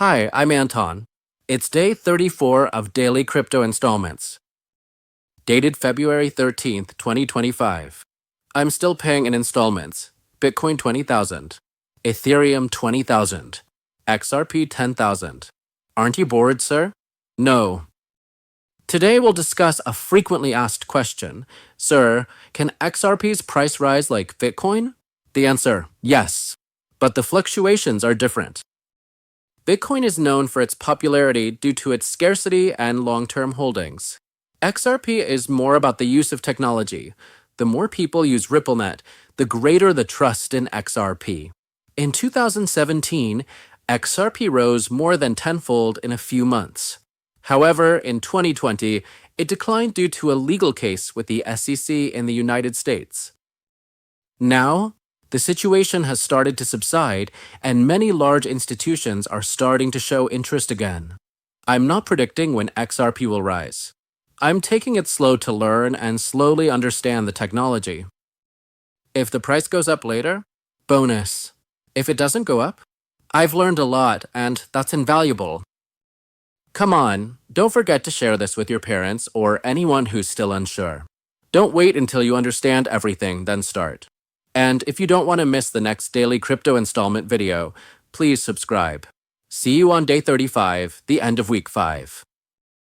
Hi, I'm Anton. It's day 34 of Daily Crypto Installments, dated February 13th, 2025. I'm still paying in installments. Bitcoin 20,000, Ethereum 20,000, XRP 10,000. Aren't you bored, sir? No. Today we'll discuss a frequently asked question. Sir, can XRP's price rise like Bitcoin? The answer, yes. But the fluctuations are different. Bitcoin is known for its popularity due to its scarcity and long-term holdings. XRP is more about the use of technology. The more people use RippleNet, the greater the trust in XRP. In 2017, XRP rose more than tenfold in a few months. However, in 2020, it declined due to a legal case with the SEC in the United States. Now, the situation has started to subside, and many large institutions are starting to show interest again. I'm not predicting when XRP will rise. I'm taking it slow to learn and slowly understand the technology. If the price goes up later, bonus. If it doesn't go up, I've learned a lot, and that's invaluable. Come on, don't forget to share this with your parents or anyone who's still unsure. Don't wait until you understand everything, then start. And if you don't want to miss the next daily crypto installment video, please subscribe. See you on day 35, the end of week 5.